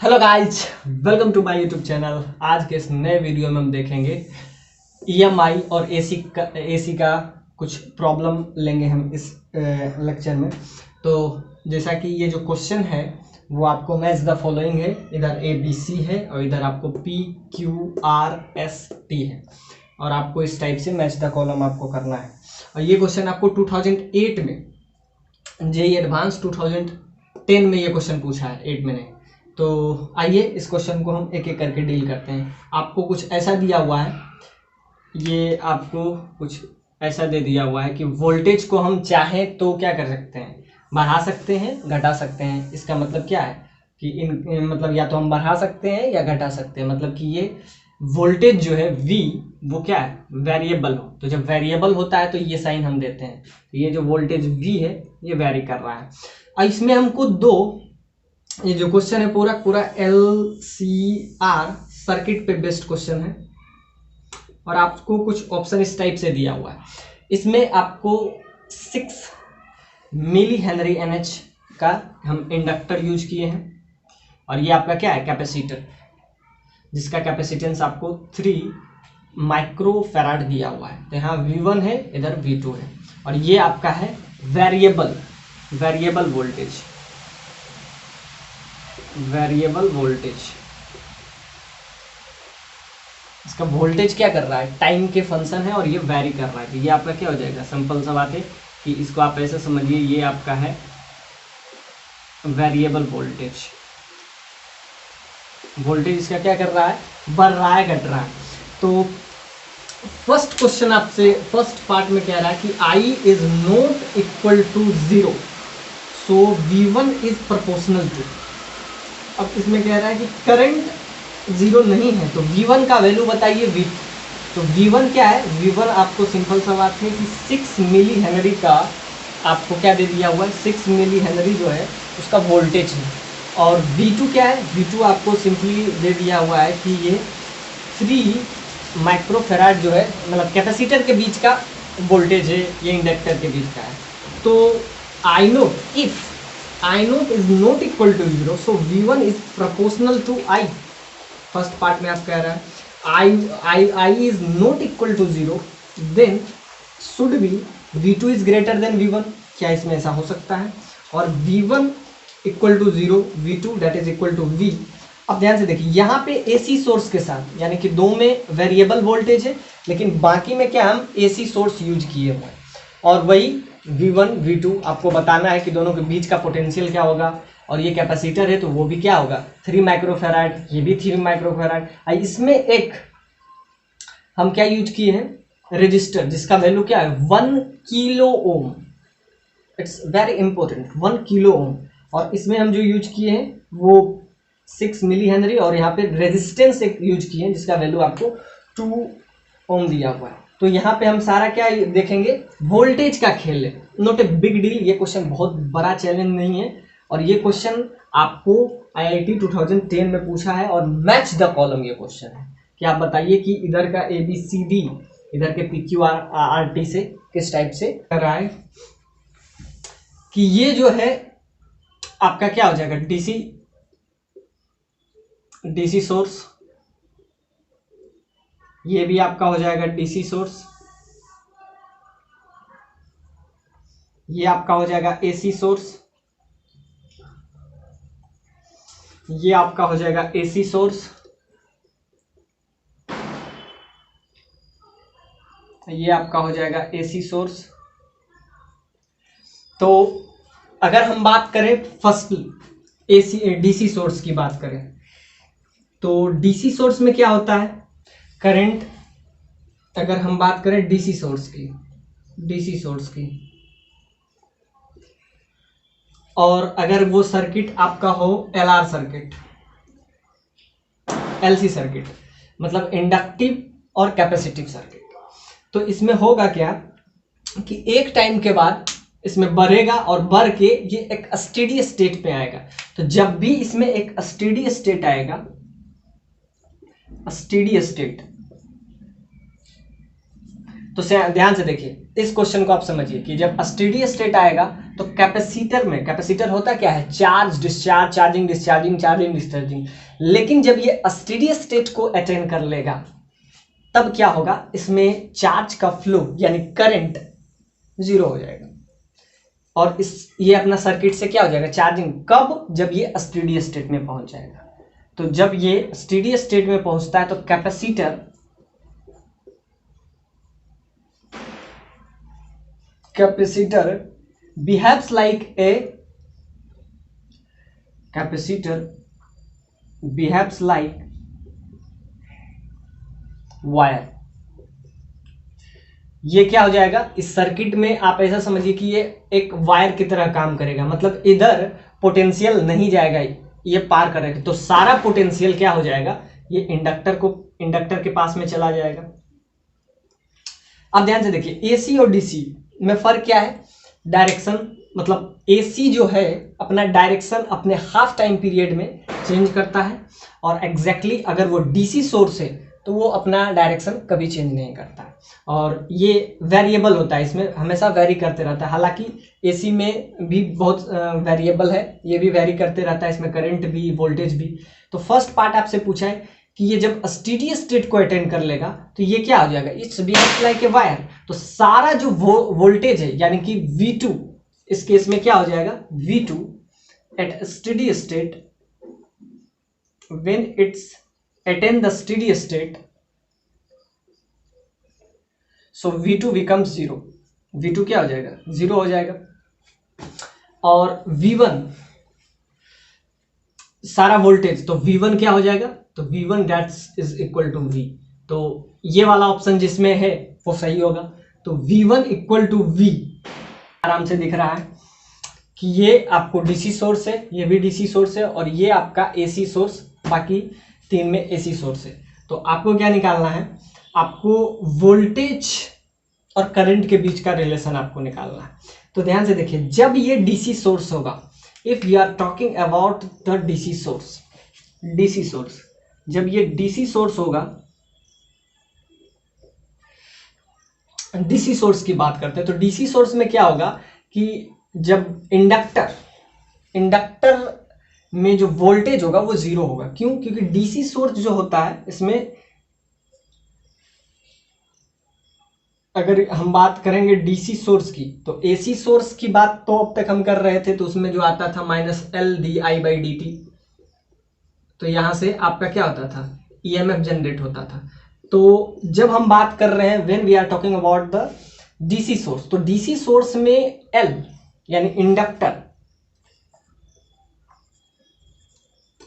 Hello guys, welcome to my YouTube channel. आज के इस नए वीडियो में हम देखेंगे ईएमआई और एसी का कुछ प्रॉब्लम लेंगे हम इस लेक्चर में। तो जैसा कि ये जो क्वेश्चन है वो आपको मैच द फॉलोइंग है, इधर ABC है और इधर आपको PQRST है और आपको इस टाइप से मैच द कॉलम आपको करना है। और ये क्वेश्चन आपको 2008 में जेईई एडवांस 2010 में ये क्वेश्चन पूछा है, 8 में नहीं। तो आइए इस क्वेश्चन को हम एक एक करके डील करते हैं। आपको कुछ ऐसा दिया हुआ है, ये आपको कुछ ऐसा दे दिया हुआ है कि वोल्टेज को हम चाहें तो क्या कर सकते हैं, बढ़ा सकते हैं, घटा सकते हैं। इसका मतलब क्या है कि मतलब या तो हम बढ़ा सकते हैं या घटा सकते हैं। मतलब कि ये वोल्टेज जो है V वो क्या है, वेरिएबल हो। तो जब वेरिएबल होता है तो ये साइन हम देते हैं। तो ये जो वोल्टेज V है ये वेरी कर रहा है। और इसमें हमको ये जो क्वेश्चन है पूरा LCR सर्किट पे बेस्ड क्वेश्चन है और आपको कुछ ऑप्शन इस टाइप से दिया हुआ है। इसमें आपको 6 मिली हेनरी NH का हम इंडक्टर यूज किए हैं और ये आपका क्या है, कैपेसिटर, जिसका कैपेसिटेंस आपको 3 माइक्रोफैराड दिया हुआ है। तो यहाँ V1 है, इधर V2 है और ये आपका है वेरिएबल वोल्टेज। इसका वोल्टेज क्या कर रहा है, टाइम के फंक्शन है और ये वैरी कर रहा है। तो ये आपका क्या हो जाएगा, सिंपल सा बात है कि इसको आप ऐसे समझिए, ये आपका है वेरिएबल वोल्टेज इसका क्या कर रहा है, बढ़ रहा है, घट रहा है। तो फर्स्ट क्वेश्चन आपसे फर्स्ट पार्ट में कह रहा है कि I is not equal to 0, so V1 is proportional to. अब इसमें कह रहा है कि करंट 0 नहीं है तो V1 का वैल्यू बताइए V। तो V1 क्या है, V1 आपको सिंपल सा बात है कि 6 मिली हेनरी का आपको क्या दे दिया हुआ है, 6 मिली हेनरी जो है उसका वोल्टेज है। और V2 क्या है, V2 आपको सिंपली दे दिया हुआ है कि ये 3 माइक्रोफैराड जो है, मतलब कैपेसिटर के बीच का वोल्टेज है, ये इंडक्टर के बीच का है। तो I naught is not equal to 0, so V1 is proportional to I। First part में आप कह रहा है I is not equal to 0, then should be V2 is greater than V1। क्या इसमें ऐसा हो सकता है? और V1 equal to 0, V2 that is equal to V। अब ध्यान से देखिए, यहाँ पे AC सोर्स के साथ, यानी कि दो में वेरिएबल वोल्टेज है लेकिन बाकी में क्या हम AC सोर्स यूज किए हुए हैं। और वही V1 V2 आपको बताना है कि दोनों के बीच का पोटेंशियल क्या होगा। और ये कैपेसिटर है तो वो भी क्या होगा, 3 माइक्रोफैराड, ये भी 3 माइक्रोफैराड। इसमें एक हम क्या यूज किए हैं, रेजिस्टर, जिसका वैल्यू क्या है, 1 kilo ohm. It's very important, 1 kilo ohm. और इसमें हम जो यूज किए हैं वो 6 मिली हेनरी और यहाँ पे रेजिस्टेंस एक यूज किए हैं जिसका वैल्यू आपको 2 ओम दिया हुआ है। तो यहाँ पे हम सारा क्या देखेंगे, वोल्टेज का खेल है, नॉट ए बिग डील। ये क्वेश्चन बहुत बड़ा चैलेंज नहीं है और ये क्वेश्चन आपको IIT 2010 में पूछा है और मैच द कॉलम ये क्वेश्चन है कि आप बताइए कि इधर का ABCD इधर के PQRT से किस टाइप से कर रहा है। कि ये जो है आपका क्या हो जाएगा, DC सोर्स, ये भी आपका हो जाएगा DC सोर्स, ये आपका हो जाएगा AC सोर्स, ये आपका हो जाएगा AC सोर्स, ये आपका हो जाएगा AC सोर्स। तो अगर हम बात करें फर्स्ट DC सोर्स की बात करें तो DC सोर्स में क्या होता है, करंट, अगर हम बात करें DC सोर्स की और अगर वो सर्किट आपका हो LR सर्किट, LC सर्किट, मतलब इंडक्टिव और कैपेसिटिव सर्किट, तो इसमें होगा क्या कि एक टाइम के बाद इसमें बढ़ेगा और बढ़ के ये एक स्टेडी स्टेट पे आएगा। तो जब भी इसमें एक स्टेडी स्टेट आएगा, स्टेडी स्टेट, तो ध्यान से देखिए इस क्वेश्चन को आप समझिए कि जब स्टेडी स्टेट आएगा तो कैपेसिटर में, कैपेसिटर होता क्या है, charge discharge, charging discharging, charging discharging. लेकिन जब ये स्टेडी स्टेट को अटेन कर लेगा तब क्या होगा, इसमें चार्ज का फ्लो यानी करंट जीरो हो जाएगा और ये अपना सर्किट से क्या हो जाएगा, चार्जिंग। कब, जब ये स्टेडी स्टेट में पहुंच जाएगा। तो जब ये स्टेडी स्टेट में पहुंचता है तो capacitor behaves like a wire. ये क्या हो जाएगा, इस सर्किट में आप ऐसा समझिए कि ये एक वायर की तरह काम करेगा। मतलब इधर पोटेंशियल नहीं जाएगा, ये पार करेगा तो सारा पोटेंशियल क्या हो जाएगा, ये इंडक्टर के पास में चला जाएगा। अब ध्यान से देखिए, एसी और डीसी में फर्क क्या है, डायरेक्शन। मतलब एसी जो है अपना डायरेक्शन अपने हाफ टाइम पीरियड में चेंज करता है और एग्जैक्टली अगर वो डीसी सोर्स है तो वो अपना डायरेक्शन कभी चेंज नहीं करता है और ये वेरिएबल होता है, इसमें हमेशा वेरी करते रहता है। हालांकि एसी में भी बहुत वेरिएबल है, ये भी वेरी करते रहता है, इसमें करंट भी, वोल्टेज भी। तो फर्स्ट पार्ट आपसे पूछा है कि ये जब स्टेडी स्टेट को अटेंड कर लेगा तो ये क्या हो जाएगा, it's behaves like a wire. तो सारा जो वोल्टेज है यानी कि V2, इस केस में क्या हो जाएगा, V2 at steady state, when it's attain the steady state, so V2 becomes 0। V2 क्या हो जाएगा, 0 हो जाएगा। और V1 सारा वोल्टेज, तो V1 क्या हो जाएगा, तो V1 that's is equal to V। तो ये वाला ऑप्शन जिसमें है वो सही होगा। तो V1 इक्वल टू V आराम से दिख रहा है कि ये आपको डीसी सोर्स है, ये भी डीसी सोर्स है और ये आपका एसी सोर्स, बाकी 3 में एसी सोर्स है। तो आपको क्या निकालना है, आपको वोल्टेज और करंट के बीच का रिलेशन आपको निकालना है। तो ध्यान से देखिए, जब ये डीसी सोर्स होगा, if we are talking about the DC source, जब ये डीसी सोर्स होगा, डीसी सोर्स की बात करते हैं तो डीसी सोर्स में क्या होगा कि जब इंडक्टर में जो वोल्टेज होगा वो 0 होगा। क्यों, क्योंकि डीसी सोर्स जो होता है इसमें अगर हम बात करेंगे डीसी सोर्स की, तो एसी सोर्स की बात तो अब तक हम कर रहे थे, तो उसमें जो आता था -LdI/dt, तो यहां से आपका क्या होता था, ईएमएफ जनरेट होता था। तो जब हम बात कर रहे हैं when we are talking about the DC source, तो डीसी सोर्स में L यानी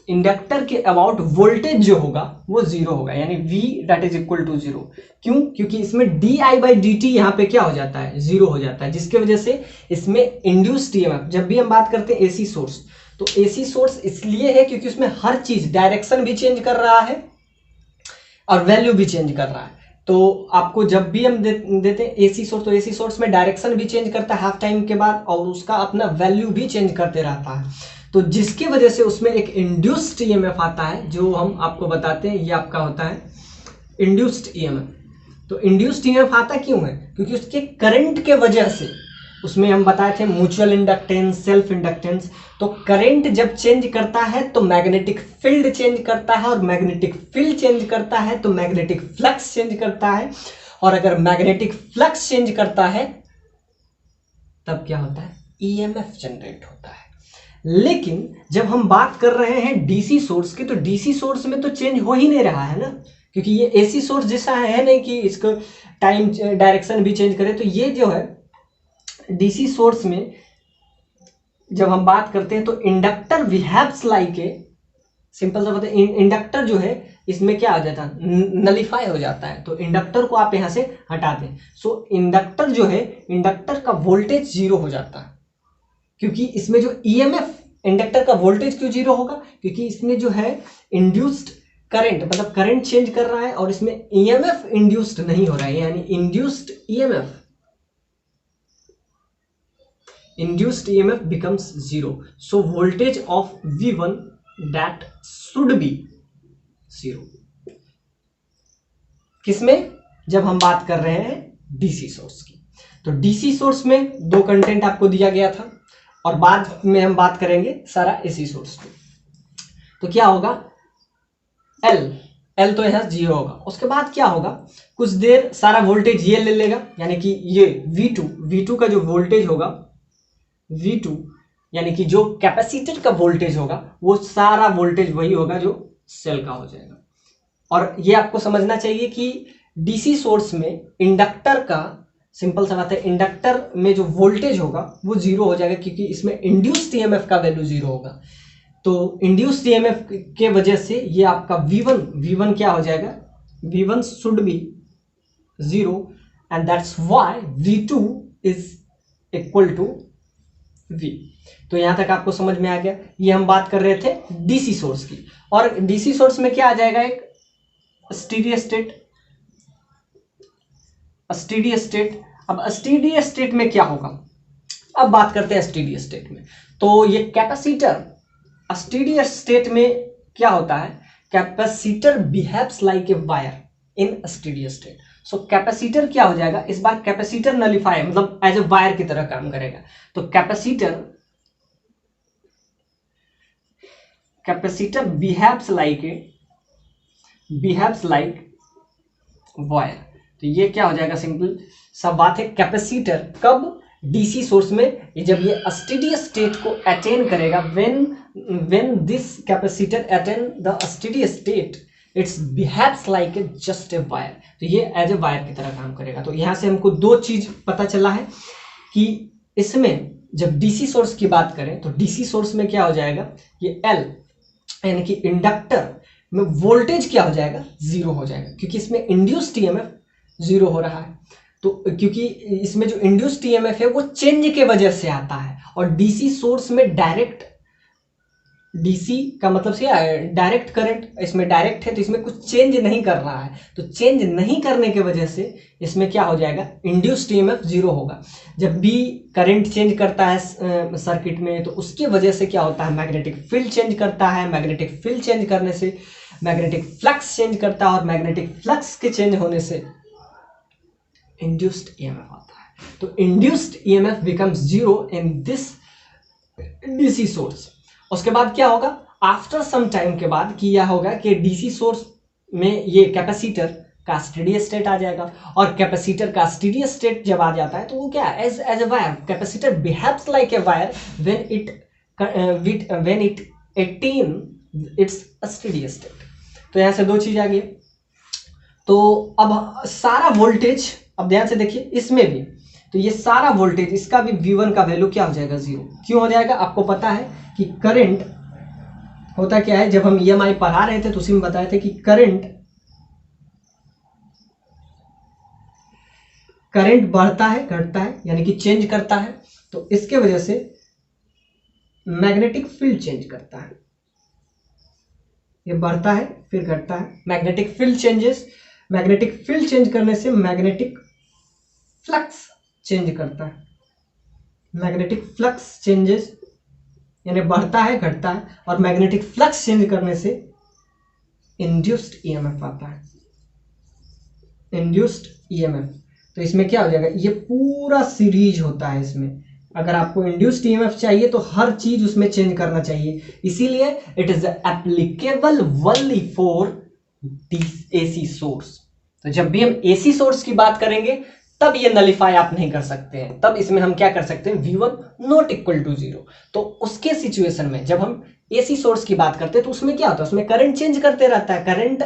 इंडक्टर के अबाउट वोल्टेज जो होगा वो 0 होगा, यानी V that is equal to 0। क्यों, क्योंकि इसमें DI/dt यहाँ पे क्या हो जाता है, 0 हो जाता है, जिसके वजह से इसमें इंड्यूस्ड ईएमएफ। जब भी हम बात करते हैं एसी सोर्स, तो एसी सोर्स इसलिए है क्योंकि उसमें हर चीज, डायरेक्शन भी चेंज कर रहा है और वैल्यू भी चेंज कर रहा है। तो आपको जब भी हम देते हैं एसी सोर्स, तो एसी सोर्स में डायरेक्शन भी चेंज करता है हाफ टाइम के बाद और उसका अपना वैल्यू भी चेंज करते रहता है। तो जिसकी वजह से उसमें एक इंड्यूस्ड ईएमएफ आता है, जो हम आपको बताते हैं, ये आपका होता है इंड्यूस्ड ईएमएफ। तो इंड्यूस्ड ईएमएफ आता क्यों है, क्योंकि उसके करंट के वजह से, उसमें हम बताए थे म्यूचुअल इंडक्टेंस, सेल्फ इंडक्टेंस। तो करंट जब चेंज करता है तो मैग्नेटिक फील्ड चेंज करता है और मैग्नेटिक फील्ड चेंज करता है तो मैग्नेटिक फ्लक्स चेंज करता है, और अगर मैग्नेटिक फ्लक्स चेंज करता है तब क्या होता है, ईएमएफ जनरेट होता है। लेकिन जब हम बात कर रहे हैं डीसी सोर्स की, तो डीसी सोर्स में तो चेंज हो ही नहीं रहा है ना, क्योंकि ये एसी सोर्स जैसा है नहीं कि इसको टाइम डायरेक्शन भी चेंज करे। तो ये जो है डीसी सोर्स में जब हम बात करते हैं तो इंडक्टर बिहेव्स लाइक ए, सिंपल सा बताए, इंडक्टर जो है इसमें क्या हो जाता है, नलिफाई हो जाता है। तो इंडक्टर को आप यहां से हटा दें, सो इंडक्टर जो है, इंडक्टर का वोल्टेज 0 हो जाता है, क्योंकि इसमें जो ईएमएफ, इंडक्टर का वोल्टेज क्यों 0 होगा, क्योंकि इसमें जो है इंड्यूस्ड करंट, मतलब करंट चेंज कर रहा है और इसमें ईएमएफ इंड्यूस्ड नहीं हो रहा है, यानी induced EMF becomes 0, so voltage of V1 that should be 0। किसमें, जब हम बात कर रहे हैं डीसी सोर्स की। तो डीसी सोर्स में दो कंटेंट आपको दिया गया था, और बाद में हम बात करेंगे सारा एसी सोर्स की। तो क्या होगा, एल तो यहाँ 0 होगा। उसके बाद क्या होगा, कुछ देर सारा वोल्टेज ये ले लेगा, यानी कि ये V2 का जो वोल्टेज होगा, V2 यानी कि जो कैपेसिटर का वोल्टेज होगा वो सारा वोल्टेज वही होगा जो सेल का हो जाएगा। और ये आपको समझना चाहिए कि डीसी सोर्स में इंडक्टर का सिंपल सा बात है, इंडक्टर में जो वोल्टेज होगा वो 0 हो जाएगा, क्योंकि इसमें इंड्यूस्ड ईएमएफ का वैल्यू 0 होगा। तो इंड्यूस्ड ईएमएफ के वजह से ये आपका V1 क्या हो जाएगा, V1 should be 0 and that's why V2 is equal to V। तो यहां तक आपको समझ में आ गया। ये हम बात कर रहे थे डीसी सोर्स की। और डीसी सोर्स में क्या आ जाएगा, एक स्टेडी स्टेट। अब स्टेडी स्टेट में क्या होगा, अब बात करते हैं स्टेडी स्टेट में। तो ये कैपेसिटर स्टेडी स्टेट में क्या होता है, capacitor behaves like a wire in steady state. So capacitor क्या हो जाएगा, इस बार कैपेसिटर नलिफाई मतलब एज ए वायर की तरह काम करेगा। तो कैपेसिटर बिहेव्स लाइक वायर। तो ये क्या हो जाएगा, सिंपल सब बात है। कैपेसिटर कब, डीसी सोर्स में, जब ये स्टेडी स्टेट को अटेन करेगा, when this capacitor attain the steady state it's behaves like A just a wire. तो ये एज ए वायर की तरह काम करेगा। तो यहां से हमको दो चीज पता चला है कि इसमें जब डीसी सोर्स की बात करें तो डीसी सोर्स में क्या हो जाएगा, ये एल यानी कि इंडक्टर में वोल्टेज क्या हो जाएगा, 0 हो जाएगा, क्योंकि इसमें इंड्यूस्ड ईएमएफ 0 हो रहा है। तो क्योंकि इसमें जो इंड्यूस्ड ईएमएफ है वो चेंज के वजह से आता है, और डीसी सोर्स में डायरेक्ट, डीसी का मतलब से डायरेक्ट करंट, इसमें डायरेक्ट है तो इसमें कुछ चेंज नहीं कर रहा है। तो चेंज नहीं करने के वजह से इसमें क्या हो जाएगा, इंड्यूस्ड ईएमएफ 0 होगा। जब भी करंट चेंज करता है सर्किट में तो उसकी वजह से क्या होता है, मैग्नेटिक फील्ड चेंज करता है। मैग्नेटिक फील्ड चेंज करने से मैग्नेटिक फ्लक्स चेंज करता है, और मैग्नेटिक फ्लक्स के चेंज होने से इंड्यूस्ड ईएमएफ आता है। तो induced EMF becomes 0 in this DC source. उसके बाद क्या होगा, आफ्टर सम टाइम के बाद कि यह होगा कि डीसी सोर्स में ये कैपेसिटर का स्टेडी स्टेट आ जाएगा, और कैपेसिटर का स्टेडी स्टेट जब आ जाता है तो वो क्या, as a wire, capacitor behaves like a wire when it attain its steady state. तो यहां से दो चीज आ गई। तो अब सारा वोल्टेज, अब ध्यान से देखिए इसमें भी, तो ये सारा वोल्टेज, इसका भी V1 का वैल्यू क्या हो जाएगा, 0। क्यों हो जाएगा, आपको पता है कि करंट होता क्या है, जब हम EMI पढ़ा रहे थे तो उसी में बताए थे कि करंट बढ़ता है घटता है, यानी कि चेंज करता है। तो इसके वजह से मैग्नेटिक फील्ड चेंज करता है, ये बढ़ता है फिर घटता है। मैग्नेटिक फील्ड चेंज करने से मैग्नेटिक फ्लक्स चेंज करता है। मैग्नेटिक फ्लक्स चेंजेस यानी बढ़ता है घटता है, और मैग्नेटिक फ्लक्स चेंज करने से इंड्यूस्ड ईएमएफ आता है, इंड्यूस्ड ईएमएफ। तो इसमें क्या हो जाएगा, ये पूरा सीरीज होता है। इसमें अगर आपको इंड्यूस्ड ईएमएफ चाहिए तो हर चीज उसमें चेंज करना चाहिए, इसीलिए it is applicable only for AC source. तो जब भी हम एसी सोर्स की बात करेंगे तब ये नलिफाई आप नहीं कर सकते हैं, तब इसमें हम क्या कर सकते हैं, V1 नॉट इक्वल टू 0। तो उसके सिचुएशन में जब हम एसी सोर्स की बात करते हैं तो उसमें क्या होता है, उसमें करंट चेंज करते रहता है, करंट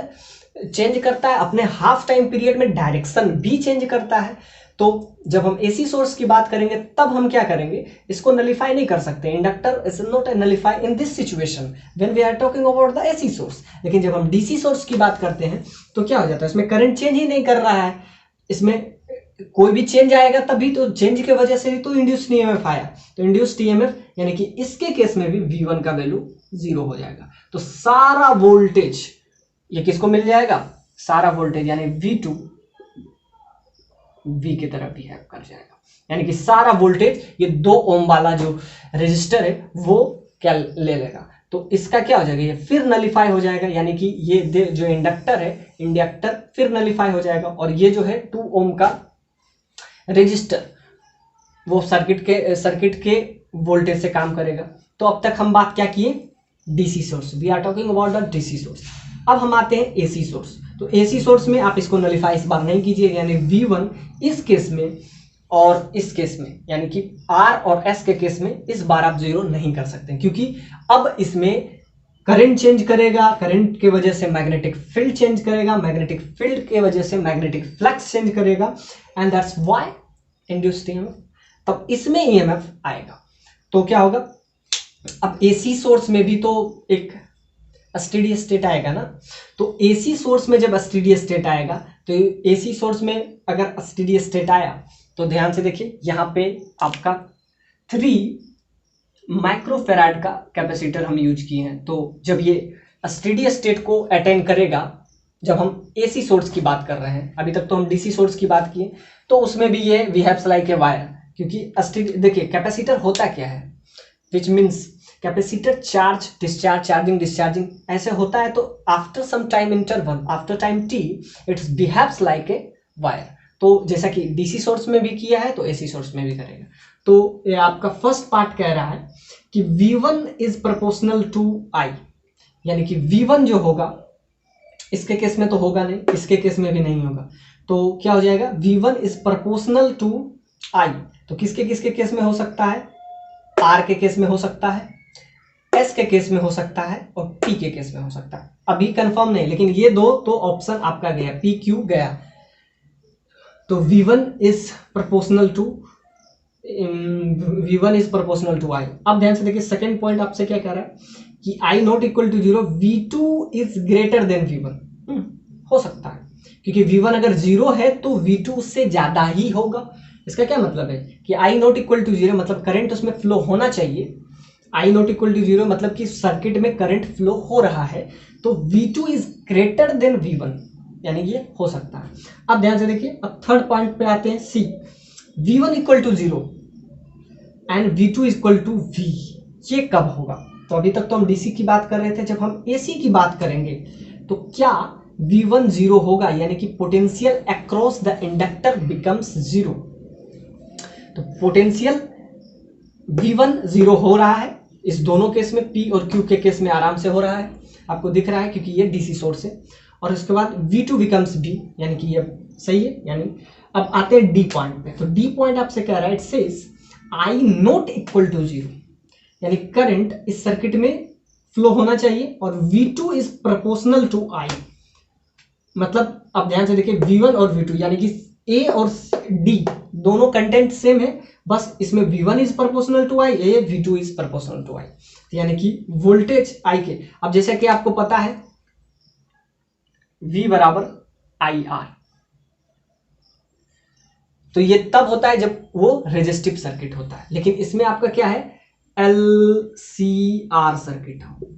चेंज करता है, अपने हाफ टाइम पीरियड में डायरेक्शन भी चेंज करता है। तो जब हम एसी सोर्स की बात करेंगे तब हम क्या करेंगे, इसको नलिफाई नहीं कर सकते। Inductor is not a nullify in this situation when we are talking about the AC source. लेकिन जब हम डीसी सोर्स की बात करते हैं तो क्या हो जाता है, इसमें करंट चेंज ही नहीं कर रहा है, इसमें कोई भी चेंज आएगा तभी तो, चेंज की वजह से ही तो इंड्यूस्ड ईएमएफ आया। तो इंड्यूस्ड ईएमएफ यानी कि इसके केस में भी V1 का वैल्यू 0 हो जाएगा। तो सारा वोल्टेज ये किसको मिल जाएगा, सारा वोल्टेज यानी V2 V की तरफ बिहेव कर जाएगा, यानी कि सारा वोल्टेज ये 2 ओम वाला जो रेजिस्टर है वो क्या ले लेगा। तो इसका क्या हो जाएगा, ये फिर नलिफाई हो जाएगा, यानी कि ये जो इंडक्टर है, इंडक्टर फिर नलिफाई हो जाएगा, और ये जो है 2 ओम का रजिस्टर वो सर्किट के वोल्टेज से काम करेगा। तो अब तक हम बात क्या किए, DC source, we are talking about the DC source. अब हम आते हैं एसी सोर्स। तो एसी सोर्स में आप इसको नलिफाई इस बार नहीं कीजिए, यानी V1 इस केस में और इस केस में, यानी कि R और S के केस में इस बार आप जीरो नहीं कर सकते, क्योंकि अब इसमें करंट चेंज करेगा, करंट के वजह से मैग्नेटिक फील्ड चेंज करेगा, मैग्नेटिक फील्ड के वजह से मैग्नेटिक फ्लक्स चेंज करेगा, and that's why induced EMF, तब इसमें ईएमएफ आएगा। तो क्या होगा, अब एसी सोर्स में भी तो एक स्टेडी स्टेट आएगा ना, तो एसी सोर्स में जब स्टेडी स्टेट आएगा, तो एसी सोर्स में अगर स्टेडी स्टेट आया तो ध्यान से देखिए, यहाँ पे आपका 3 माइक्रोफेराड का कैपेसिटर हम यूज किए हैं। तो जब ये स्टेडी स्टेट को अटेन करेगा, जब हम एसी सोर्स की बात कर रहे हैं, अभी तक तो हम डीसी सोर्स की बात किए, तो उसमें भी ये बिहेव्स लाइक ए वायर, क्योंकि देखिए कैपेसिटर होता क्या है, which means capacitor charge discharge, charging discharging ऐसे होता है। तो after some time interval, after time T, it's behaves like a wire. तो जैसा कि डीसी सोर्स में भी किया है तो एसी सोर्स में भी करेगा। तो ये आपका फर्स्ट पार्ट कह रहा है कि V1 is proportional to I, यानी कि V1 जो होगा, इसके केस में तो होगा नहीं, इसके केस में भी नहीं होगा, तो क्या हो जाएगा, V1 is proportional to I। तो किसके किसके केस में हो सकता है, R के केस में हो सकता है, S के केस में हो सकता है, और P के केस में हो सकता है। अभी कंफर्म नहीं, लेकिन ये दो तो ऑप्शन आपका गया, PQ गया। तो V1 is proportional to I। अब ध्यान से देखिए, सेकंड पॉइंट आपसे क्या कह रहा है कि I not equal to 0, V2 is greater than V1। हो सकता है, क्योंकि V1 अगर 0 है तो V2 उससे ज्यादा ही होगा। इसका क्या मतलब है कि I नॉट इक्वल टू 0 मतलब करंट उसमें फ्लो होना चाहिए, I नॉट इक्वल टू 0 मतलब कि सर्किट में करंट फ्लो हो रहा है, तो V2 is greater than V1, यानी ये हो सकता है। अब ध्यान से देखिए, अब थर्ड पॉइंट पे आते हैं, C, V1 equal to 0 and V2 equal to V, ये कब होगा। तो अभी तक तो हम डीसी की बात कर रहे थे, जब हम एसी की बात करेंगे तो क्या V1 0 होगा, यानी कि potential across the inductor becomes 0। तो पोटेंशियल V1 0 हो रहा है, इस दोनों केस में, P और Q के केस में आराम से हो रहा है, आपको दिख रहा है क्योंकि ये डीसी सोर्स है। और उसके बाद V2 बिकम्स V, यानी कि ये सही है। यानी अब आते हैं डी पॉइंट पे। तो डी पॉइंट आपसे कह रहा है, it says I not equal to 0, यानी करंट इस सर्किट में फ्लो होना चाहिए और V2 is proportional to I। मतलब अब ध्यान से देखिए, V1 और V2 यानी कि A और D दोनों कंटेंट सेम है, बस इसमें V1 is proportional to I, V2 is proportional to I, यानी कि वोल्टेज I के, अब जैसा कि आपको पता है V बराबर IR, तो ये तब होता है जब वो रेजिस्टिव सर्किट होता है, लेकिन इसमें आपका क्या है, LCR सर्किट हो,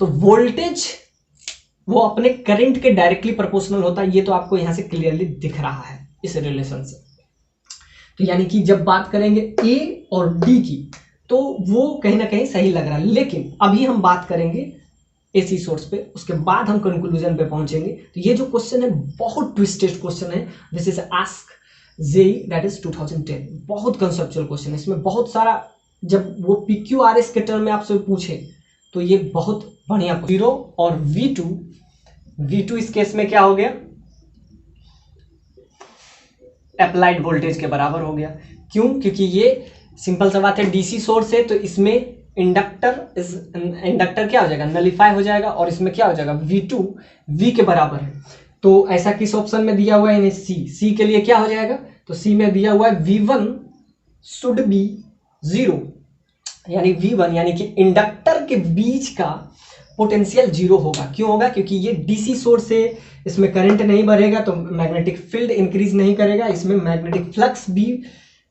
तो वोल्टेज वो अपने करंट के डायरेक्टली प्रोपोर्शनल होता है। ये तो आपको यहां से क्लियरली दिख रहा है इस रिलेशन से। तो यानी कि जब बात करेंगे A और D की, तो वो कहीं ना कहीं सही लग रहा है, लेकिन अभी हम बात करेंगे एसी सोर्स पे, उसके बाद हम कंक्लूजन पे पहुंचेंगे। तो ये जो क्वेश्चन है बहुत ट्विस्टेड क्वेश्चन है, this is ask JE that is 2010, बहुत कंसेप्चुअल क्वेश्चन है, इसमें बहुत सारा, जब वो PQRS के टर्म में आपसे पूछे तो ये बहुत बढ़िया। 0 और V2 इस केस में क्या हो गया, अप्लाइड वोल्टेज के बराबर हो गया। क्यों, क्योंकि ये सिंपल सा बात है, डीसी सोर्स है, तो इसमें इंडक्टर क्या हो जाएगा, नलिफाई हो जाएगा, और इसमें क्या हो जाएगा, V2 V के बराबर है। तो ऐसा किस ऑप्शन में दिया हुआ है, सी के लिए क्या हो जाएगा, तो सी में दिया हुआ है V1 शुड बी 0, यानी V1 यानी कि इंडक्टर के बीच का पोटेंशियल 0 होगा। क्यों होगा, क्योंकि ये डीसी सोर्स है, इसमें करंट नहीं बढ़ेगा तो मैग्नेटिक फील्ड इंक्रीज नहीं करेगा, इसमें मैग्नेटिक फ्लक्स भी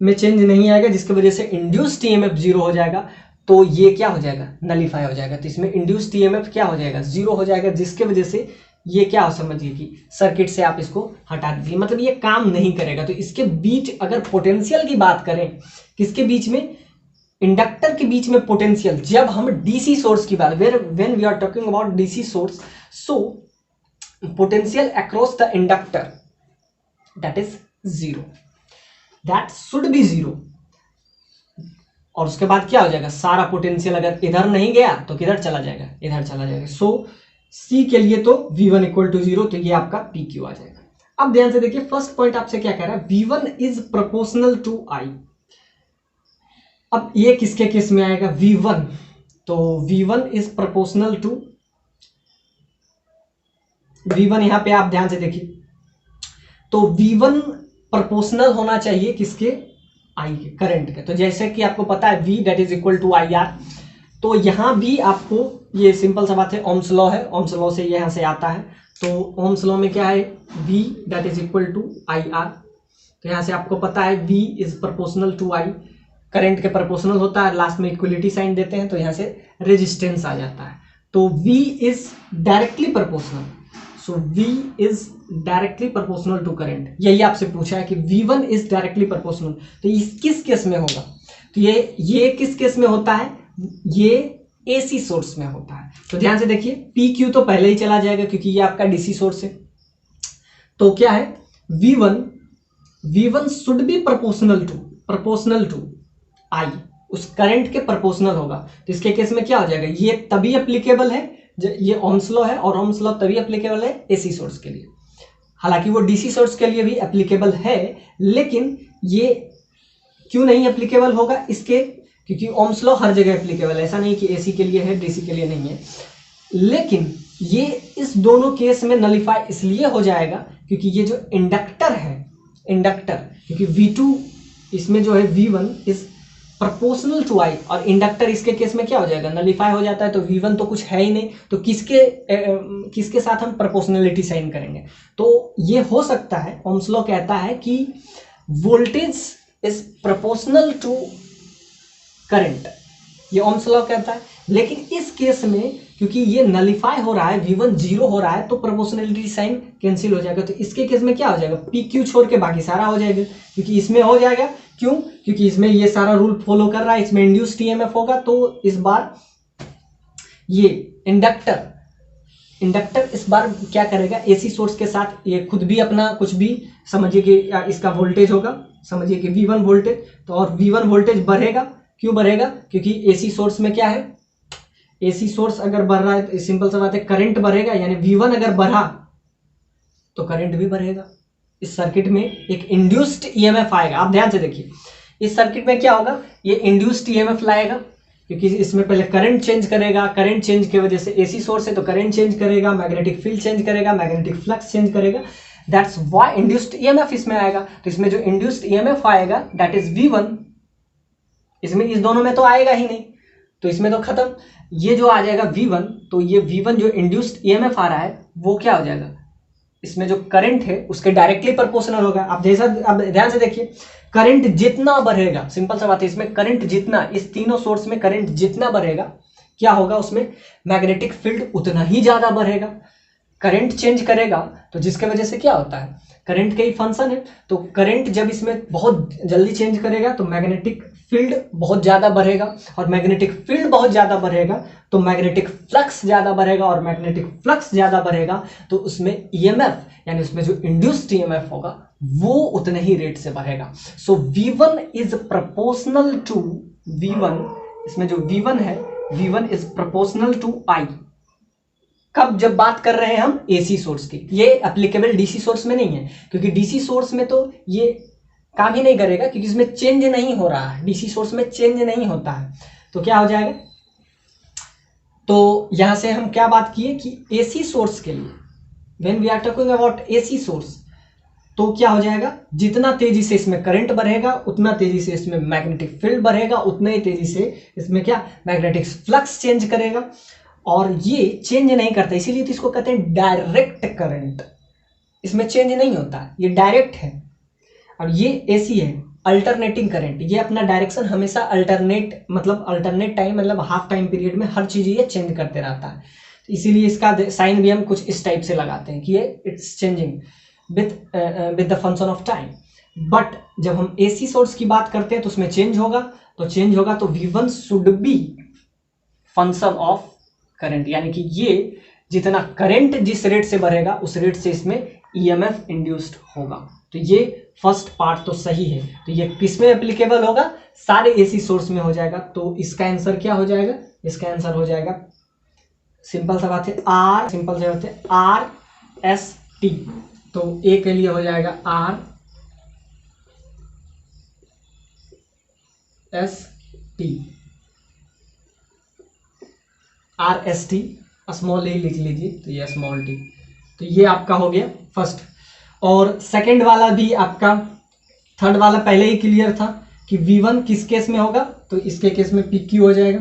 में चेंज नहीं आएगा, जिसकी वजह से इंड्यूस्ड ईएमएफ 0 हो जाएगा, तो ये क्या हो जाएगा, नलिफाई हो जाएगा। तो इसमें इंड्यूस्ड ईएमएफ क्या हो जाएगा, 0 हो जाएगा, जिसके वजह से ये क्या हो, समझिए कि सर्किट से आप इसको हटा दीजिए, मतलब ये काम नहीं करेगा। तो इसके बीच अगर पोटेंशियल की बात करें, किसके बीच में, इंडक्टर के बीच में पोटेंशियल, जब हम डीसी सोर्स की बात, when we are talking about DC source, so potential across the inductor that is 0, that should be 0, और उसके बाद क्या हो जाएगा, सारा पोटेंशियल अगर इधर नहीं गया तो किधर चला जाएगा, इधर चला जाएगा। सो सी के लिए तो V1 इक्वल टू 0, तो ये आपका PQ आ जाएगा। अब ध्यान से देखिए, फर्स्ट पॉइंट आपसे क्या कह रहा है, V1 is proportional to I। अब ये किसके केस में आएगा, V1, तो V1 is proportional to V1, यहां पे आप ध्यान से देखिए, तो V1 प्रोपोर्शनल होना चाहिए किसके, I के, करंट के। तो जैसे कि आपको पता है V that is equal to IR, तो यहां भी आपको ये सिंपल सा बात है, ओम्स लॉ है, ओम्स लॉ से यहां से आता है। तो ओम्स लॉ में क्या है, V that is equal to IR, तो यहां से आपको पता है V is proportional to I, current के प्रोपोर्शनल होता है, लास्ट में इक्वलिटी साइन देते हैं तो यहां से रेजिस्टेंस आ जाता है। तो V is directly proportional, so V is directly proportional to current. यही आपसे पूछा है कि V1 इज डायरेक्टली प्रोपोर्शनल, तो इस किस केस में होगा, तो ये किस केस में होता है, ये AC सोर्स में होता है। तो ध्यान से देखिए, PQ तो पहले ही चला जाएगा क्योंकि ये आपका DC सोर्स है। तो क्या है, V1 should be proportional to I, उस करंट के प्रोपोर्शनल होगा। तो इसके केस में क्या हो जाएगा, ये तभी एप्लीकेबल है, ये ओम्स लॉ है, और ओम्स लॉ तभी एप्लीकेबल है AC सोर्स के लिए। हालांकि वो DC सोर्स के लिए भी एप्लीकेबल है, लेकिन ये क्यों नहीं एप्लीकेबल होगा इसके, क्योंकि ओम्स लॉ हर जगह एप्लीकेबल है, ऐसा नहीं कि AC के लिए है DC के लिए नहीं है। लेकिन ये इस दोनों केस में नलिफाई इसलिए हो जाएगा क्योंकि ये जो इंडक्टर है, क्योंकि V2 इसमें जो है V1 is proportional to I, और इंडक्टर इसके केस में क्या हो जाएगा, नलिफाई हो जाता है। तो V1 तो कुछ है ही नहीं, तो किसके साथ हम प्रोपोर्शनलिटी साइन करेंगे। तो ये हो सकता है, ओम्स लॉ कहता है कि voltage is proportional to current, ये ओम्स लॉ कहता है। लेकिन इस केस में क्योंकि ये नलिफाई हो रहा है, V1 0 हो रहा है, तो प्रोपोर्शनलिटी साइन कैंसिल हो जाएगा। तो इसके केस में क्या हो जाएगा, PQ छोड़ के बाकी सारा हो जाएगा, क्योंकि इसमें हो जाएगा, क्यों, क्योंकि इसमें ये सारा रूल फॉलो कर रहा है, इसमें इंड्यूस्ड EMF होगा। तो इस बार ये इंडक्टर इस बार क्या करेगा, AC सोर्स के साथ ये खुद भी अपना कुछ भी समझिए कि इसका वोल्टेज होगा, समझिए कि V1 वोल्टेज, तो और V1 वोल्टेज बढ़ेगा, क्यों बढ़ेगा, क्योंकि AC सोर्स में क्या है, AC सोर्स अगर बढ़ रहा है तो सिंपल सा बात है, करंट बढ़ेगा, यानी V1 अगर बढ़ा तो करंट भी बढ़ेगा। इस सर्किट में एक इंड्यूस्ड EMF आएगा। आप ध्यान से देखिए, इस सर्किट में क्या होगा, ये इंड्यूस्ड EMF लाएगा, क्योंकि इसमें पहले करंट चेंज करेगा, करंट चेंज की वजह से AC सोर्स है तो करंट चेंज करेगा, मैग्नेटिक फील्ड चेंज करेगा, मैग्नेटिक फ्लक्स चेंज करेगा, दैट्स व्हाई इंड्यूस्ड EMF इसमें आएगा। तो इसमें जो इंड्यूस्ड EMF आएगा दैट इज V1, इसमें इस दोनों में तो आएगा ही नहीं, तो इसमें तो खत्म। ये जो आ जाएगा V1, तो ये V1 जो इंड्यूस्ड EMF आ रहा है वो क्या हो जाएगा, इसमें जो करंट है उसके डायरेक्टली प्रोपोर्शनल होगा। आप जैसा, अब ध्यान से देखिए, करंट जितना बढ़ेगा, सिंपल सा बात है, इसमें करंट जितना, इस तीनों सोर्स में करंट जितना बढ़ेगा क्या होगा, उसमें मैग्नेटिक फील्ड उतना ही ज्यादा बढ़ेगा। करंट चेंज करेगा तो जिसके वजह से क्या होता है, करंट का ही फंक्शन है, तो करंट जब इसमें बहुत जल्दी चेंज करेगा तो मैग्नेटिक फील्ड बहुत ज्यादा बढ़ेगा, और मैग्नेटिक फील्ड बहुत ज्यादा बढ़ेगा तो मैग्नेटिक फ्लक्स ज्यादा बढ़ेगा, और मैग्नेटिक फ्लक्स ज्यादा बढ़ेगा तो उसमें EMF यानी उसमें जो इंड्यूस्ड EMF होगा वो उतने ही रेट से बढ़ेगा। सो V1 is proportional to V1, इसमें जो V1 है, V1 is proportional to I। कब, जब बात कर रहे हैं हम AC सोर्स की, ये एप्लीकेबल DC सोर्स में नहीं है, क्योंकि DC सोर्स में तो ये काम ही नहीं करेगा, क्योंकि इसमें चेंज नहीं हो रहा है, DC सोर्स में चेंज नहीं होता है। तो क्या हो जाएगा, तो यहां से हम क्या बात किए कि AC सोर्स के लिए, when we are talking about AC source, तो क्या हो जाएगा, जितना तेजी से इसमें करंट बढ़ेगा उतना तेजी से इसमें मैग्नेटिक फील्ड बढ़ेगा, उतना ही तेजी से इसमें क्या, मैग्नेटिक फ्लक्स चेंज करेगा, और ये चेंज नहीं करता, इसीलिए तो इसको कहते हैं डायरेक्ट करंट। इसमें चेंज नहीं होता, ये डायरेक्ट है। और ये AC है, अल्टरनेटिंग करंट, ये अपना डायरेक्शन हमेशा अल्टरनेट, मतलब अल्टरनेट टाइम, मतलब हाफ टाइम पीरियड में हर चीज ये चेंज करते रहता है। इसीलिए इसका साइन भी हम कुछ इस टाइप से लगाते हैं कि ये it's changing with the function of time. But जब हम AC सोर्स की बात करते हैं तो उसमें चेंज होगा, तो V1 should B function of current, यानी कि ये जितना करंट जिस रेट से बढ़ेगा उस रेट से इसमें ईएमएफ इंड्यूस्ड होगा। तो ये फर्स्ट पार्ट तो सही है। तो ये किस में एप्लीकेबल होगा? सारे एसी सोर्स में हो जाएगा। तो इसका आंसर क्या हो जाएगा? इसका आंसर हो जाएगा, सिंपल सा बात है, आर, सिंपल सा बात है, आर एस टी। तो ए के लिए हो जाएगा R S T, R S T, small A लिख लीजिए, तो ये स्मॉल टी। तो ये आपका हो गया फर्स्ट। और सेकंड वाला भी आपका, थर्ड वाला पहले ही क्लियर था कि V1 किस केस में होगा, तो इसके केस में PQ हो जाएगा,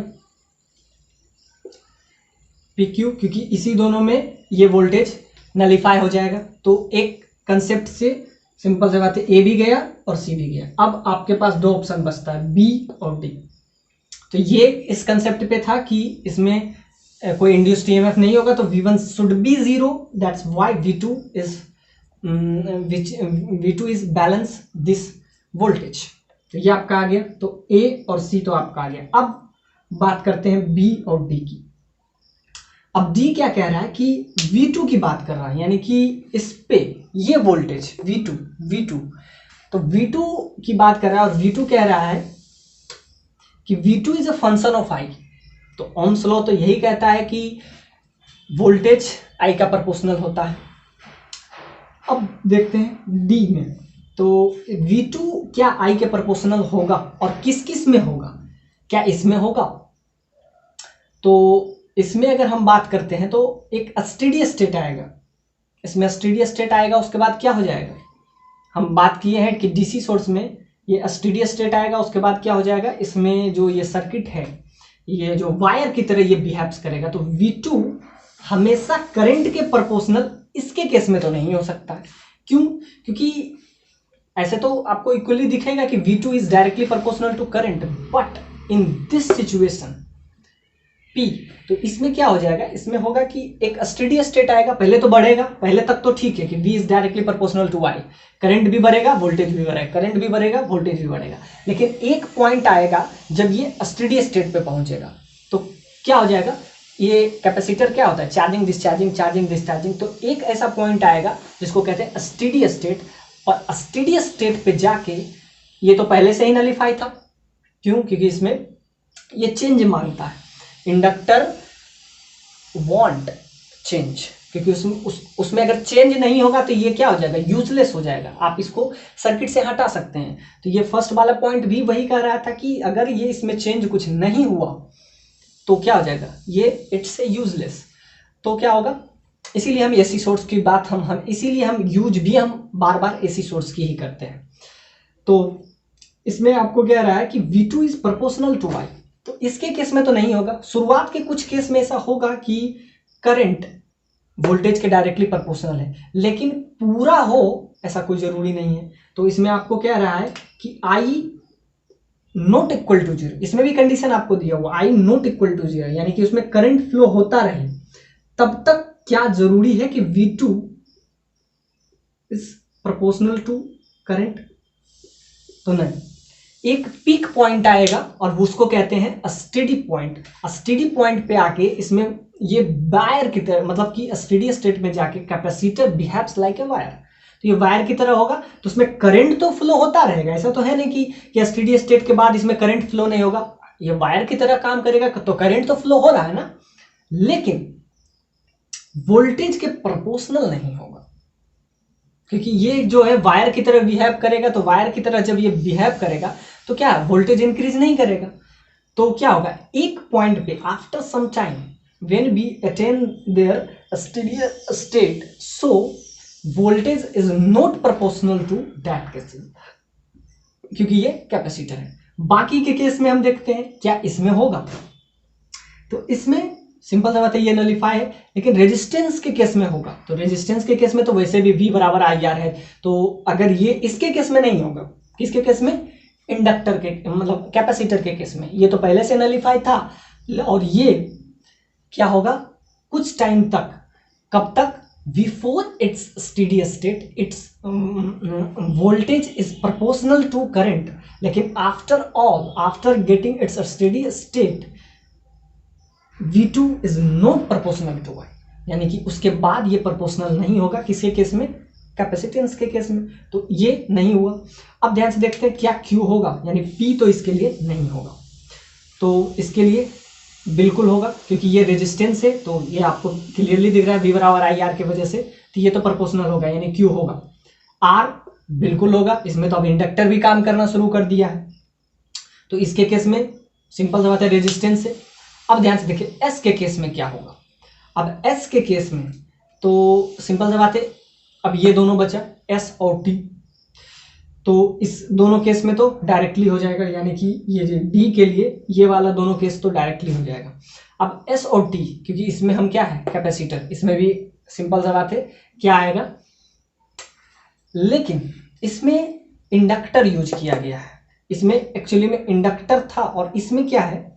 PQ, क्योंकि इसी दोनों में ये वोल्टेज नलीफाई हो जाएगा। तो एक कंसेप्ट से सिंपल से बात है, ए भी गया और सी भी गया। अब आपके पास दो ऑप्शन बचता है, बी और डी। तो ये इस कंसेप्ट पे था कि इसमें कोई इंड्यूस्ड ईएमएफ नहीं होगा, तो V1 should B zero, that's why V2 is balance this voltage. तो ये आपका आ गया। तो ए और सी तो आपका आ गया। अब बात करते हैं बी और डी की। अब डी क्या कह रहा है कि V2 की बात कर रहा है, यानी कि इस पे ये वोल्टेज V2, तो V2 की बात कर रहा है और V2 कह रहा है कि V2 is a function of I। तो ओम्स लॉ तो यही कहता है कि वोल्टेज I का प्रोपोर्शनल होता है। अब देखते हैं डी में, तो V2 क्या I के प्रोपोर्शनल होगा और किस किस में होगा? क्या इसमें होगा? तो इसमें अगर हम बात करते हैं तो एक स्टेडी स्टेट आएगा, इसमें स्टेडी स्टेट आएगा, उसके बाद क्या हो जाएगा? हम बात किए हैं कि डीसी सोर्स में ये स्टेडी स्टेट आएगा, उसके बाद क्या हो जाएगा? इसमें जो ये सर्किट है, ये जो वायर की तरह ये बिहेव्स करेगा। तो V2 हमेशा करंट के प्रोपोर्शनल इसके केस में तो नहीं हो सकता। क्यों? क्योंकि ऐसे तो आपको इक्वली दिखेगा कि V2 is directly proportional to current, but in this situation P, तो इसमें क्या हो जाएगा? इसमें होगा कि एक स्टेडी स्टेट आएगा, पहले तो बढ़ेगा, पहले तक तो ठीक है कि V is directly proportional to I, current भी बढ़ेगा, वोल्टेज भी बढ़ेगा, करंट भी बढ़ेगा, वोल्टेज भी बढ़ेगा। लेकिन एक पॉइंट आएगा जब ये स्टेडी स्टेट पे पहुंचेगा, तो क्या हो जाएगा? ये कैपेसिटर क्या होता है? Charging discharging, charging discharging. तो एक ऐसा पॉइंट आएगा जिसको कहते हैं स्टेडी स्टेट, और स्टेडी स्टेट पे जाके ये तो पहले से ही नलीफाई था। क्यों? क्योंकि इसमें ये चेंज मांगता है, इंडक्टर वांट चेंज, क्योंकि उसमें अगर चेंज नहीं होगा तो ये क्या हो जाएगा? यूजलेस हो जाएगा, आप इसको सर्किट से हटा सकते हैं। तो ये फर्स्ट वाला पॉइंट भी वही कह रहा था कि अगर ये इसमें चेंज कुछ नहीं हुआ तो क्या हो जाएगा? ये इट्स यूजलेस। तो क्या होगा? इसीलिए हम एसी सोर्स की बात हम इसीलिए हम यूज भी हम बार बार एसी सोर्स की ही करते हैं। तो इसमें आपको कह रहा है कि V2 is proportional to I, तो इसके केस में तो नहीं होगा। शुरुआत के कुछ केस में ऐसा होगा कि करंट वोल्टेज के डायरेक्टली प्रोपोर्शनल है, लेकिन पूरा हो ऐसा कोई जरूरी नहीं है। तो इसमें आपको कह रहा है कि I not equal to zero, इसमें भी कंडीशन आपको दिया हुआ I not equal to zero, यानी कि उसमें करंट फ्लो होता रहे, तब तक क्या जरूरी है कि V2 is proportional to current? तो नहीं, एक पीक पॉइंट आएगा और उसको कहते हैं स्टेडी पॉइंट। स्टेडी पॉइंट पे आके इसमें ये वायर की तरह, मतलब कि स्टेडी स्टेट में जाके capacitor behaves like a wire, तो ये वायर की तरह होगा। तो उसमें करंट तो फ्लो होता रहेगा, ऐसा तो है नहीं कि स्टेडी स्टेट के बाद इसमें करंट फ्लो नहीं होगा, ये वायर की तरह काम करेगा, तो करंट तो फ्लो हो रहा है ना, लेकिन वोल्टेज के प्रोपोर्शनल नहीं होगा, क्योंकि ये जो है वायर की तरह बिहेव करेगा। तो वायर की तरह जब ये बिहेव करेगा तो क्या वोल्टेज इंक्रीज नहीं करेगा। तो क्या होगा? एक पॉइंट पे after some time when we attain their steady state, so voltage is not proportional to that case, क्योंकि ये कैपेसिटर है। बाकी के केस में हम देखते हैं क्या इसमें होगा। तो इसमें सिंपल सा बात है, ये नलीफाई है, लेकिन रेजिस्टेंस के केस में होगा। तो रेजिस्टेंस के केस में तो वैसे भी V बराबर IR है, तो अगर ये इसके केस में नहीं होगा, किसके केस में? इंडक्टर के, मतलब कैपेसिटर के केस में, ये तो पहले से नलीफाई था। और ये क्या होगा? कुछ टाइम तक, कब तक? Before its steady state its voltage is proportional to current, लेकिन after getting its steady state V2 is not proportional to I, यानी कि उसके बाद ये प्रोपोर्शनल नहीं होगा। किसके केस में? कैपेसिटेंस के केस में, तो ये नहीं हुआ। अब ध्यान से देखते हैं क्या क्यू होगा, यानी पी तो इसके लिए नहीं होगा, तो इसके लिए बिल्कुल होगा, क्योंकि ये रेजिस्टेंस है, तो ये आपको क्लियरली दिख रहा है V बराबर आई आर की वजह से, तो ये तो प्रोपोर्शनल होगा, यानी क्यू होगा। आर बिल्कुल होगा, इसमें तो अब इंडक्टर भी काम करना शुरू कर दिया है, तो इसके केस में सिंपल सा बात है, रेजिस्टेंस है। अब ध्यान से देखिए एस के केस में क्या होगा। अब एस के केस में तो सिंपल सा बात है, अब ये दोनों बचा एस और टी, तो इस दोनों केस में तो डायरेक्टली हो जाएगा, यानी कि ये जो डी के लिए ये वाला दोनों केस तो डायरेक्टली हो जाएगा। अब एस और टी, क्योंकि इसमें हम क्या है कैपेसिटर, इसमें भी सिंपल सा बात है क्या आएगा, लेकिन इसमें इंडक्टर यूज किया गया है, इसमें एक्चुअली में इंडक्टर था, और इसमें क्या है,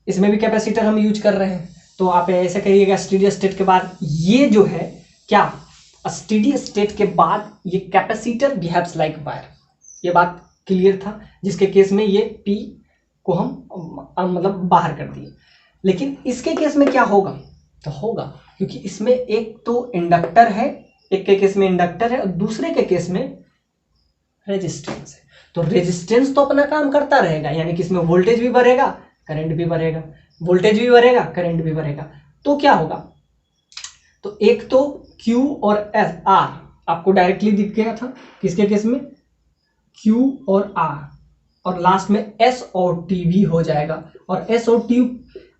इसमें भी कैपेसिटर हम यूज कर रहे हैं। तो आप ऐसे कहिएगा स्टेडी स्टेट के बाद ये जो है क्या, स्टेडी स्टेट के बाद ये कैपेसिटर बिहेव्स लाइक वायर, ये बात क्लियर था, जिसके केस में ये पी को हम मतलब बाहर कर दिए। लेकिन इसके केस में क्या होगा, तो होगा, क्योंकि इसमें एक तो इंडक्टर है, एक के केस में इंडक्टर है और दूसरे के केस में रेजिस्टेंस है, तो रेजिस्टेंस तो अपना काम करता रहेगा, यानी कि इसमें वोल्टेज भी बढ़ेगा करंट भी बढ़ेगा, वोल्टेज भी बढ़ेगा करंट भी बढ़ेगा, तो क्या होगा, तो एक तो Q और S R आपको डायरेक्टली दिख गया था, किसके केस में Q और R, और लास्ट में S और T भी हो जाएगा, और S और T।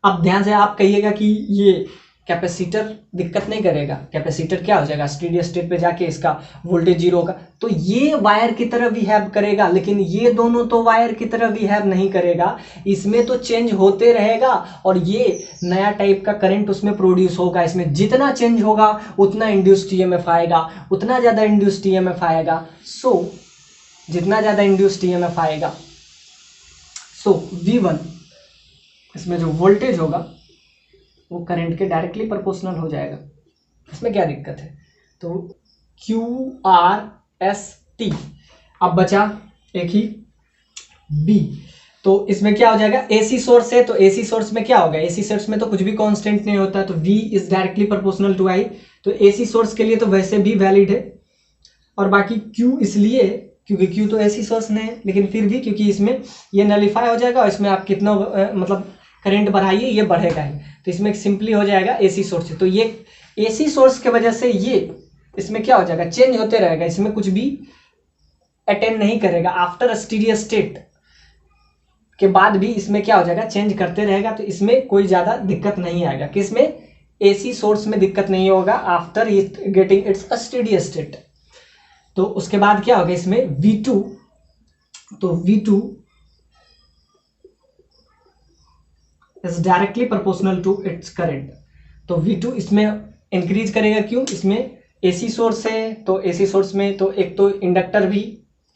अब ध्यान से आप कहिएगा कि ये कैपेसिटर दिक्कत नहीं करेगा, कैपेसिटर क्या हो जाएगा स्टेडी स्टेट पे जाके इसका वोल्टेज जीरो होगा, तो ये वायर की तरह बिहेव करेगा, लेकिन ये दोनों तो वायर की तरह बिहेव नहीं करेगा, इसमें तो चेंज होते रहेगा, और ये नया टाइप का करंट उसमें प्रोड्यूस होगा, इसमें जितना चेंज होगा उतना इंड्यूस्ड ईएमएफ आएगा, उतना ज़्यादा इंड्यूस्ड ईएमएफ आएगा, सो जितना ज़्यादा इंड्यूस्ड ईएमएफ आएगा, सो V1 इसमें जो वोल्टेज होगा वो करंट के डायरेक्टली प्रोपोर्शनल हो जाएगा। इसमें क्या दिक्कत है, तो QRST। अब बचा एक ही B, तो इसमें क्या हो जाएगा, AC सोर्स है, तो AC सोर्स में क्या होगा, AC सोर्स में तो कुछ भी कांस्टेंट नहीं होता, तो V is directly proportional to I, तो AC सोर्स के लिए तो वैसे भी वैलिड है, और बाकी Q इसलिए क्योंकि Q तो AC सोर्स नहीं है, लेकिन फिर भी क्योंकि इसमें ये नलीफाई हो जाएगा, और इसमें आप कितना मतलब करंट बढ़ाइए ये बढ़ेगा ही, तो इसमें सिंपली हो जाएगा AC सोर्स है, तो ये AC सोर्स के वजह से ये इसमें क्या हो जाएगा, चेंज होते रहेगा, इसमें कुछ भी अटेंड नहीं करेगा, आफ्टर स्टेडी स्टेट के बाद भी इसमें क्या हो जाएगा, चेंज करते रहेगा, तो इसमें कोई ज़्यादा दिक्कत नहीं आएगा, किसमें AC सोर्स में दिक्कत नहीं होगा after getting its steady state. तो उसके बाद क्या होगा इसमें V2, तो V2 is directly proportional to its current, तो V2 इसमें इंक्रीज करेगा, क्यों, इसमें AC सोर्स है, तो AC सोर्स में तो एक तो इंडक्टर भी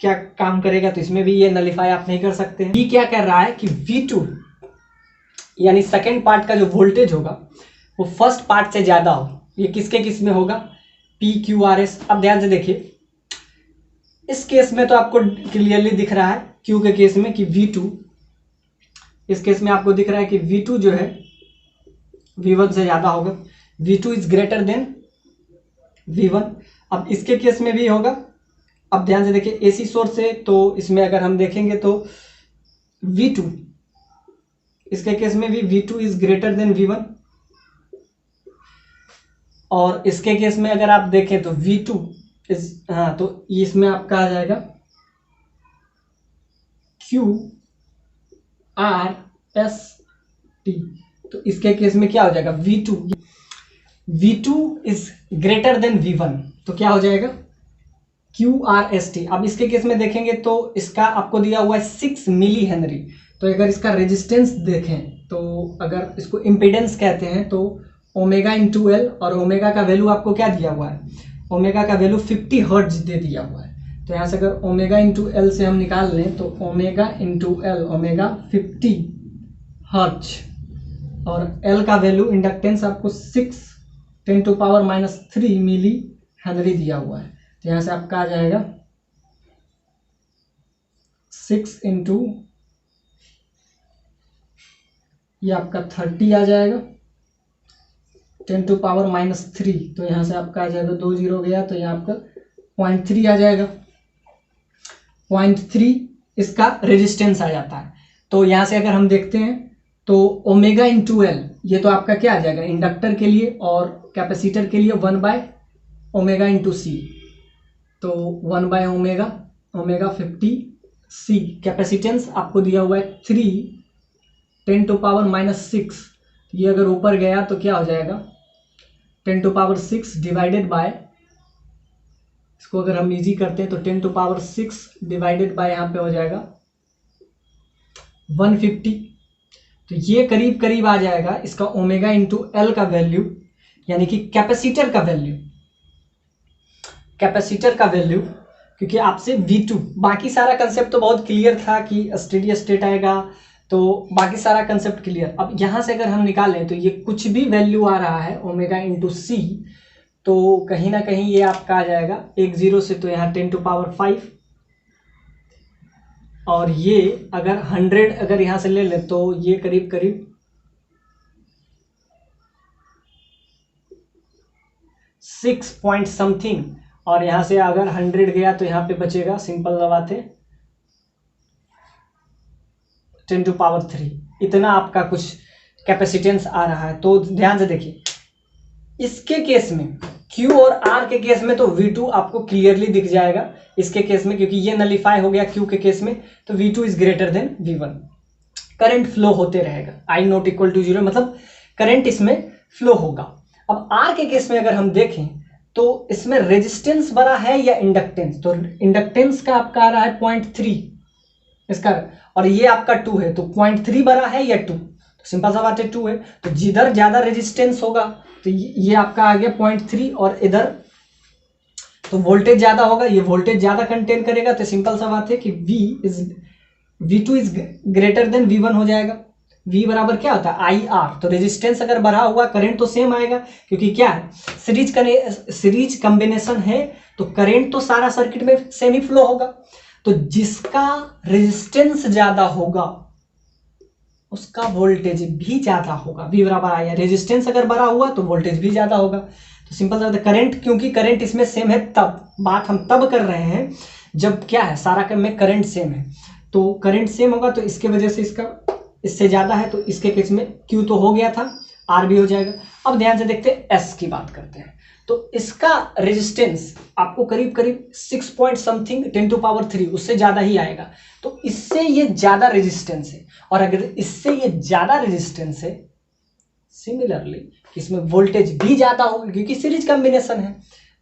क्या काम करेगा, तो इसमें भी ये नलीफाई आप नहीं कर सकते हैं। ये क्या कर रहा है कि V2 यानी सेकेंड पार्ट का जो वोल्टेज होगा वो फर्स्ट पार्ट से ज्यादा हो, ये किसके किस में होगा, PQRS। अब ध्यान से देखिए इस केस में तो आपको क्लियरली दिख रहा है Q के केस में कि V2, इस केस में आपको दिख रहा है कि V2 जो है V1 से ज्यादा होगा, V2 is greater than V1। अब इसके केस में भी होगा। अब ध्यान से देखिए AC सोर्स है, तो इसमें अगर हम देखेंगे तो V2, इसके केस में भी V2 is greater than V1, और इसके केस में अगर आप देखें तो V2 इज, हाँ, तो इसमें आपका आ जाएगा QRST, तो इसके केस में क्या हो जाएगा, V2 is greater than V1, तो क्या हो जाएगा QRST। अब इसके केस में देखेंगे तो इसका आपको दिया हुआ है 6 मिली हेनरी, तो अगर इसका रेजिस्टेंस देखें तो अगर इसको इम्पीडेंस कहते हैं तो ओमेगा इंटू एल, और ओमेगा का वैल्यू आपको क्या दिया हुआ है, ओमेगा का वैल्यू 50 हर्ट्ज दे दिया हुआ है, तो यहाँ से अगर ओमेगा इंटू एल से हम निकाल लें तो omega into L, omega 50 hertz, और एल का वैल्यू इंडक्टेंस आपको 6 10⁻³ मिली हेनरी दिया हुआ है, तो यहाँ से आपका आ जाएगा 6 इंटू, ये आपका 30 आ जाएगा, 10⁻³ तो यहाँ से आपका आ जाएगा 2 0 गया तो यहाँ आपका 0.3 आ जाएगा। 0.3 इसका रेजिस्टेंस आ जाता है। तो यहाँ से अगर हम देखते हैं तो ओमेगा इंटू एल, ये तो आपका क्या आ जाएगा इंडक्टर के लिए, और कैपेसिटर के लिए 1/ओमेगा इंटू सी। तो 1/ओमेगा 50 सी। कैपेसिटेंस आपको दिया हुआ है 3 10⁻⁻6। ये अगर ऊपर गया तो क्या हो जाएगा 10⁻6 डिवाइडेड बाय, इसको अगर हम इजी करते हैं तो 10⁻6 डिवाइडेड बाय यहाँ पे हो जाएगा 150। तो ये करीब करीब आ जाएगा इसका ओमेगा इंटू एल का वैल्यू, यानी कि कैपेसिटर का वैल्यू, क्योंकि आपसे V2, बाकी सारा कंसेप्ट तो बहुत क्लियर था कि स्टेडी स्टेट आएगा, तो बाकी सारा कंसेप्ट क्लियर। अब यहाँ से अगर हम निकालें तो ये कुछ भी वैल्यू आ रहा है ओमेगा इंटू सी, तो कहीं ना कहीं ये आपका आ जाएगा 1 0 से, तो यहाँ 10⁵, और ये अगर 100 अगर यहाँ से ले लें तो ये करीब करीब 6 पॉइंट समथिंग, और यहाँ से अगर 100 गया तो यहाँ पे बचेगा, सिंपल बात है 10⁻3। इतना आपका कुछ कैपेसिटेंस आ रहा है। तो ध्यान से देखिए, इसके केस में Q और R के केस में तो V2 आपको क्लियरली दिख जाएगा इसके केस में, क्योंकि ये नलीफाई हो गया Q के केस में, तो V2 is greater than V1। Current flow होते रहेगा, I ≠ 0, मतलब करंट इसमें फ्लो होगा। अब R के केस में अगर हम देखें तो इसमें रेजिस्टेंस बड़ा है या इंडक्टेंस, तो इंडक्टेंस का आपका आ रहा है 0.3 इसका, और ये आपका 2 है, तो 0.3 बड़ा है या 2, तो सिंपल सा बात है 2 है। तो जिधर ज्यादा रेजिस्टेंस होगा तो ये आपका आ गया 0.3, और इधर तो वोल्टेज ज्यादा होगा, ये वोल्टेज ज्यादा कंटेन करेगा, तो सिंपल सा बात है कि V2 is greater than V1 हो जाएगा। V बराबर क्या होता है IR, तो रेजिस्टेंस अगर बढ़ा हुआ करंट तो सेम आएगा, क्योंकि क्या है सीरीज कॉम्बिनेशन है, तो करंट तो सारा सर्किट में सेम ही फ्लो होगा। तो जिसका रेजिस्टेंस ज्यादा होगा उसका वोल्टेज भी ज्यादा होगा, V बराबर IR। रेजिस्टेंस अगर बढ़ा हुआ तो वोल्टेज भी ज्यादा होगा। तो सिंपल सा करंट, क्योंकि करंट इसमें सेम है, तब बात हम तब कर रहे हैं जब क्या है सारा में करंट सेम है, तो करंट सेम होगा, तो इसके वजह से इसका इससे ज्यादा है, तो इसके केस में Q तो हो गया था, R भी हो जाएगा। अब ध्यान से देखते हैं S की बात करते हैं, तो इसका रेजिस्टेंस आपको करीब करीब 6 पॉइंट समथिंग 10⁻3 उससे ज्यादा ही आएगा। तो इससे ये ज्यादा रेजिस्टेंस है, और अगर इससे ये ज्यादा रेजिस्टेंस है, सिमिलरली इसमें वोल्टेज भी ज्यादा होगा क्योंकि सीरीज कॉम्बिनेशन है,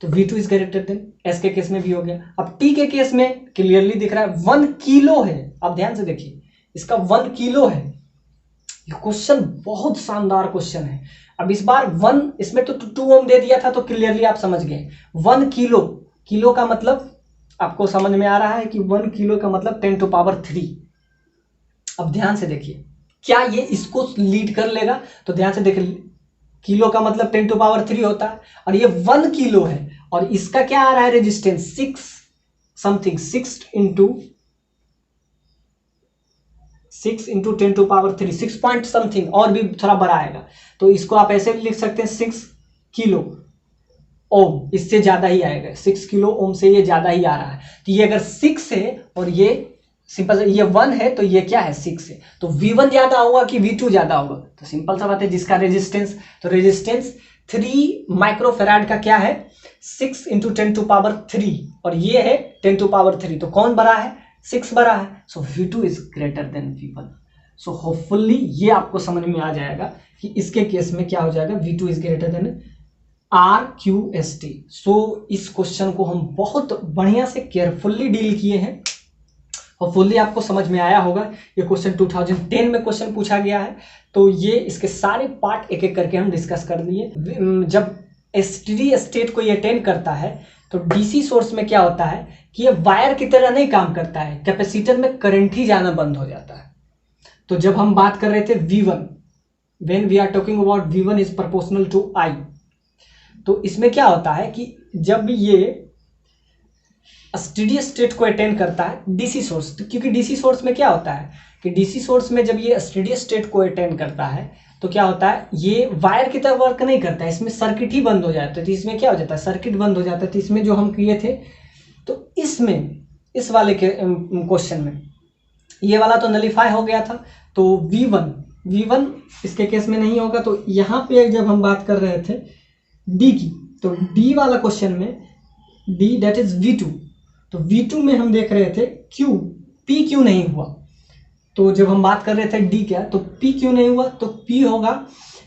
तो V2 is greater then. S के केस में भी हो गया। अब T के केस में क्लियरली दिख रहा है 1 किलो है। अब ध्यान से देखिए, इसका 1 किलो है। ये क्वेश्चन बहुत शानदार क्वेश्चन है। अब इस बार 1, इसमें तो 2 ओम दे दिया था, तो क्लियरली आप समझ गए 1 किलो, किलो का मतलब आपको समझ में आ रहा है कि 1 किलो का मतलब 10⁻3। अब ध्यान से देखिए, क्या ये इसको लीड कर लेगा? तो ध्यान से देखिए, किलो का मतलब 10⁻3 होता है, और ये 1 किलो है, और इसका क्या आ रहा है resistance 6 something, 6 into 10⁻3, 6 point something, और भी थोड़ा बड़ा आएगा, तो इसको आप ऐसे भी लिख सकते हैं 6 किलो ओम, इससे ज्यादा ही आएगा, 6 किलो ओम से ये ज्यादा ही आ रहा है। तो ये अगर 6 है और ये सिंपल ये 1 है, तो ये क्या है 6 है, तो V1 ज्यादा होगा कि V2 ज्यादा होगा? तो सिंपल सा बात है, जिसका रेजिस्टेंस, तो रेजिस्टेंस 3 माइक्रोफेराड का क्या है 6 इंटू 10⁻3, और ये है 10⁻3, तो कौन बड़ा है 6 बड़ा है, सो V2 is greater than V1। So hopefully ये आपको समझ में आ जाएगा कि इसके केस में क्या हो जाएगा, V2 is greater then RQST। सो इस क्वेश्चन को हम बहुत बढ़िया से केयरफुली डील किए हैं, होपफुली आपको समझ में आया होगा। ये क्वेश्चन 2010 में क्वेश्चन पूछा गया है, तो ये इसके सारे पार्ट एक एक करके हम डिस्कस कर लिए। जब स्टेडी स्टेट को ये अटेन करता है तो डीसी सोर्स में क्या होता है कि ये वायर की तरह नहीं काम करता है, कैपेसिटर में करंट ही जाना बंद हो जाता है। तो जब हम बात कर रहे थे V1, when we are talking about V1 is proportional to I, तो इसमें क्या होता है कि जब ये स्टेडी स्टेट को अटेन करता है डीसी सोर्स, क्योंकि डीसी सोर्स में क्या होता है कि डीसी सोर्स में जब ये स्टेडी स्टेट को अटेन करता है तो क्या होता है, ये वायर की तरह वर्क नहीं करता है, इसमें सर्किट ही बंद हो जाता है। तो इसमें क्या हो जाता है, सर्किट बंद हो जाता है। तो इसमें जो हम किए थे, तो इसमें इस वाले के क्वेश्चन में ये वाला तो नलीफाई हो गया था। तो V1 इसके केस में नहीं होगा। तो यहाँ पे जब हम बात कर रहे थे D की, तो D वाला क्वेश्चन में D दैट इज V2, तो V2 में हम देख रहे थे Q, P क्यों नहीं हुआ। तो जब हम बात कर रहे थे D क्या, तो P क्यों नहीं हुआ, तो P होगा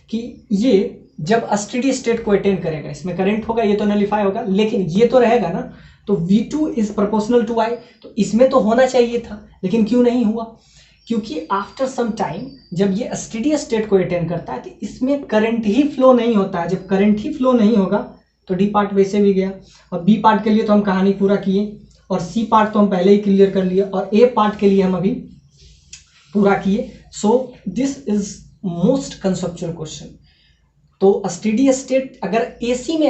कि ये जब स्टेडी स्टेट को अटेन करेगा, इसमें करंट होगा, ये तो नलीफाई होगा, लेकिन ये तो रहेगा ना। तो V2 is proportional to I, तो इसमें तो होना चाहिए था, लेकिन क्यों नहीं हुआ, क्योंकि आफ्टर सम टाइम जब ये स्टेडी स्टेट को अटेन करता है तो इसमें करंट ही फ्लो नहीं होता है। जब करंट ही फ्लो नहीं होगा तो डी पार्ट वैसे भी गया, और बी पार्ट के लिए तो हम कहानी पूरा किए, और सी पार्ट तो हम पहले ही क्लियर कर लिए, और ए पार्ट के लिए हम अभी पूरा किए। So this is most conceptual question. तो स्टेडी स्टेट अगर एसी में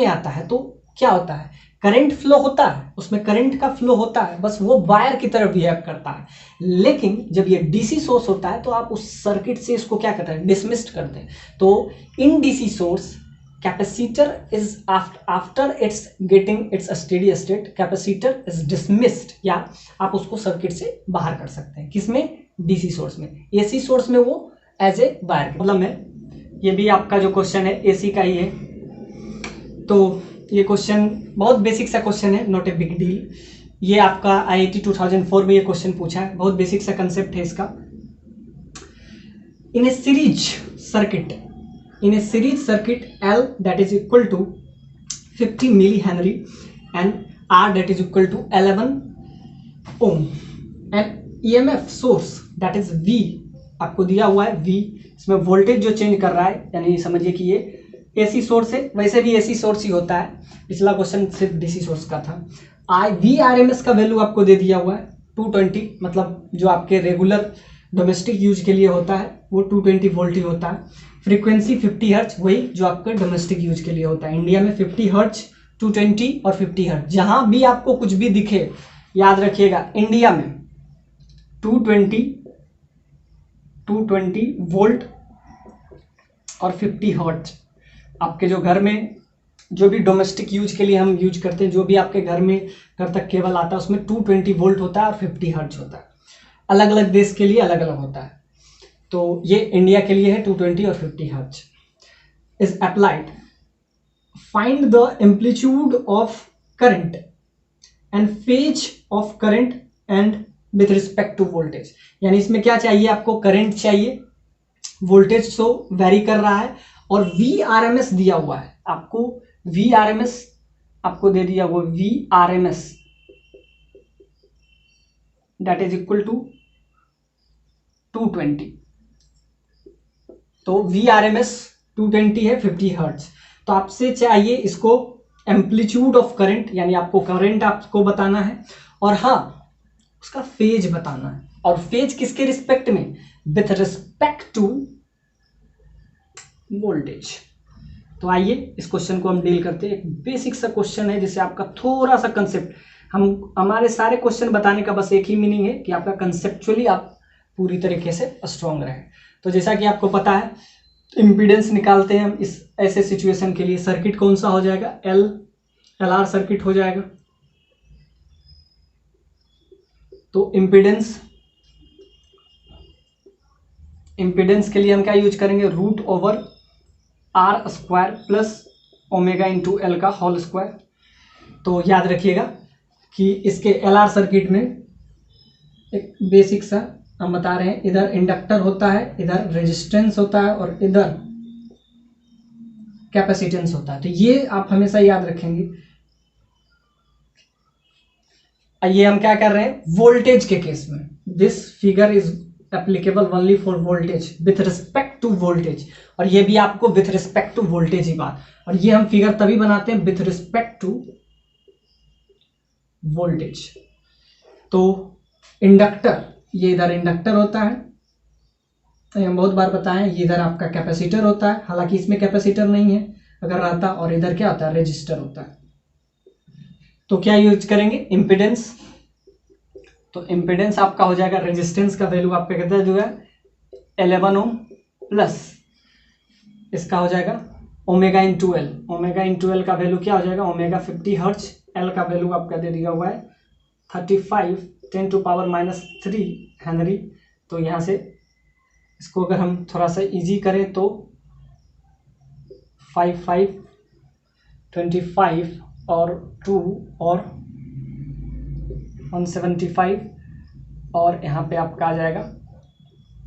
आता है तो क्या होता है, करंट फ्लो होता है, उसमें करंट का फ्लो होता है, बस वो वायर की तरह बिहेव करता है। लेकिन जब ये डीसी सोर्स होता है तो आप उस सर्किट से इसको क्या करते हैं, डिसमिस्ड करते हैं। तो in DC source capacitor is after it's getting its steady state, capacitor is dismissed, या आप उसको सर्किट से बाहर कर सकते हैं। किसमें, डीसी सोर्स में। एसी सोर्स में वो एज ए वायर प्रॉब्लम है। ये भी आपका जो क्वेश्चन है एसी का ही है। तो ये क्वेश्चन बहुत बेसिक सा क्वेश्चन है, नॉट ए बिग डील। ये आपका आईआईटी 2004 में ये क्वेश्चन पूछा है, बहुत बेसिक सा कंसेप्ट है इसका। In a series circuit L that is equal to 50 millihenry and R that is equal to 11 ohm and EMF source that is V आपको दिया हुआ है V, इसमें वोल्टेज जो चेंज कर रहा है, यानी समझिए कि ये एसी सोर्स है, वैसे भी एसी सोर्स ही होता है, पिछला क्वेश्चन सिर्फ डीसी सोर्स का था। VRMS का वैल्यू आपको दे दिया हुआ है 220, मतलब जो आपके रेगुलर डोमेस्टिक यूज के लिए होता है वो 220 वोल्ट ही होता है। फ्रीक्वेंसी 50 हर्ट्ज, वही जो आपका डोमेस्टिक यूज के लिए होता है। इंडिया में 50 हर्ट्ज, 220 और 50 हर्ट्ज, जहां भी आपको कुछ भी दिखे याद रखिएगा, इंडिया में 220 वोल्ट और 50 हर्ट्ज। आपके जो घर में जो भी डोमेस्टिक यूज के लिए हम यूज करते हैं, जो भी आपके घर में घर तक केबल आता है, उसमें 220 वोल्ट होता है और 50 हर्ट्ज होता है। अलग अलग देश के लिए अलग अलग होता है। तो ये इंडिया के लिए है 220 और 50 hertz is applied. Find the amplitude of current and phase of current and with respect to voltage. यानी इसमें क्या चाहिए आपको, करंट चाहिए, वोल्टेज तो वेरी कर रहा है, और VRMS दिया हुआ है आपको। VRMS आपको दे दिया हुआ, VRMS that is equal to 220। तो VRMS 220 है 50 हर्ट्ज। तो आपसे चाहिए इसको एम्पलीट्यूड ऑफ करंट, यानी आपको करंट आपको बताना है, और हाँ उसका फेज बताना है। और फेज किसके रिस्पेक्ट में, विथ रिस्पेक्ट टू वोल्टेज। तो आइए इस क्वेश्चन को हम डील करते हैं। एक बेसिक सा क्वेश्चन है जिससे आपका थोड़ा सा कंसेप्ट, हमारे सारे क्वेश्चन बताने का बस एक ही मीनिंग है कि आपका कंसेप्चुअली आप पूरी तरीके से स्ट्रांग रहे। तो जैसा कि आपको पता है, इम्पीडेंस निकालते हैं हम इस ऐसे सिचुएशन के लिए। सर्किट कौन सा हो जाएगा, LR सर्किट हो जाएगा। तो इम्पीडेंस के लिए हम क्या यूज करेंगे, √R² plus omega into L का होल स्क्वायर। तो याद रखिएगा कि इसके LR सर्किट में एक बेसिक सा हम बता रहे हैं, इधर इंडक्टर होता है, इधर रेजिस्टेंस होता है, और इधर कैपेसिटेंस होता है। तो ये आप हमेशा याद रखेंगे। ये हम क्या कर रहे हैं, वोल्टेज के केस में, this figure is applicable only for voltage with respect to voltage. और ये भी आपको विथ रिस्पेक्ट टू वोल्टेज ही बात, और ये हम फिगर तभी बनाते हैं विथ रिस्पेक्ट टू वोल्टेज। तो इंडक्टर, ये इधर इंडक्टर होता है, तो हम बहुत बार बताएं, ये इधर आपका कैपेसिटर होता है, हालांकि इसमें कैपेसिटर नहीं है अगर रहता, और इधर क्या होता है, रेजिस्टर होता है। तो क्या यूज करेंगे, इम्पीडेंस। तो इम्पीडेंस आपका हो जाएगा, रेजिस्टेंस का वैल्यू आपका कितना जो है 11 ओम, प्लस इसका हो जाएगा omega into L. Omega into L का वैल्यू क्या हो जाएगा, ओमेगा 50 हर्ट्ज, एल का वैल्यू आपका दे दिया हुआ है 35 10⁻³ हेनरी। तो यहाँ से इसको अगर हम थोड़ा सा इजी करें तो 5 5 25 और 2 और 175 और यहाँ पे आपका आ जाएगा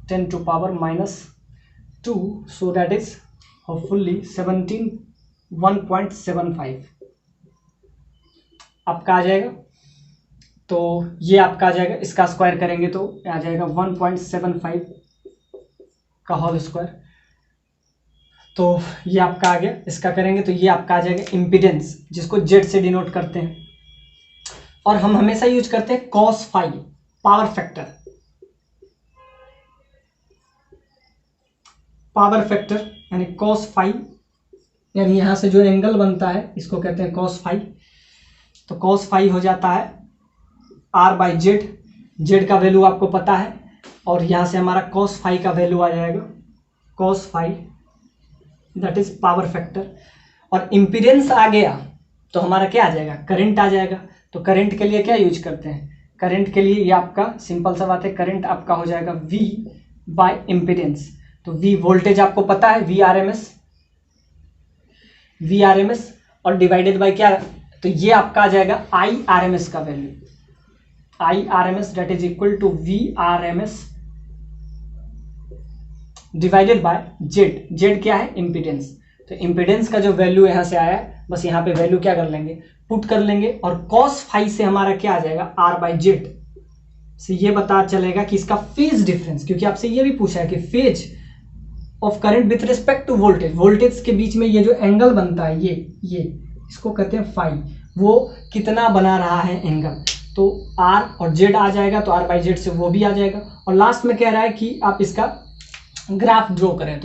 10⁻²। सो दैट इज होपफुली 175 आपका आ जाएगा। तो ये आपका आ जाएगा, इसका स्क्वायर करेंगे तो आ जाएगा 1.75 का होल स्क्वायर। तो ये आपका आ गया, इसका करेंगे तो ये आपका आ जाएगा इम्पीडेंस, जिसको जेड से डिनोट करते हैं। और हम हमेशा यूज करते हैं cos phi, power factor. Power factor यानी cos फाई, यानी यहां से जो एंगल बनता है इसको कहते हैं cos फाई। तो cos फाई हो जाता है R/Z, जेड का वैल्यू आपको पता है, और यहां से हमारा cos फाई का वैल्यू आ जाएगा cos phi, that is power factor. और इम्पीडेंस आ गया तो हमारा क्या आ जाएगा, करंट आ जाएगा। तो करंट के लिए क्या यूज करते हैं, करंट के लिए ये आपका सिंपल सा बात है, करंट आपका हो जाएगा V बाय इम्पीडेंस। तो V वोल्टेज आपको पता है, VRMS और डिवाइडेड बाय क्या, तो ये आपका आ जाएगा IRMS का value, IRMS that is equal to VRMS divided by Z. Z क्या है, इम्पीडेंस। तो इम्पीडेंस का जो वैल्यू यहां से आया है, बस यहाँ पे वैल्यू क्या कर लेंगे, पुट कर लेंगे, और cos फाई से हमारा क्या आ जाएगा, R/Z से ये पता चलेगा कि इसका फेज डिफरेंस, क्योंकि आपसे ये भी पूछा है कि phase of current with respect to voltage, voltage के बीच में ये जो एंगल बनता है ये इसको कहते हैं फाई, वो कितना बना रहा है एंगल। तो R और Z आ जाएगा, तो R/Z से वो भी आ जाएगा। और लास्ट में कह रहा है कि आप इसका ग्राफ ड्रॉ करें।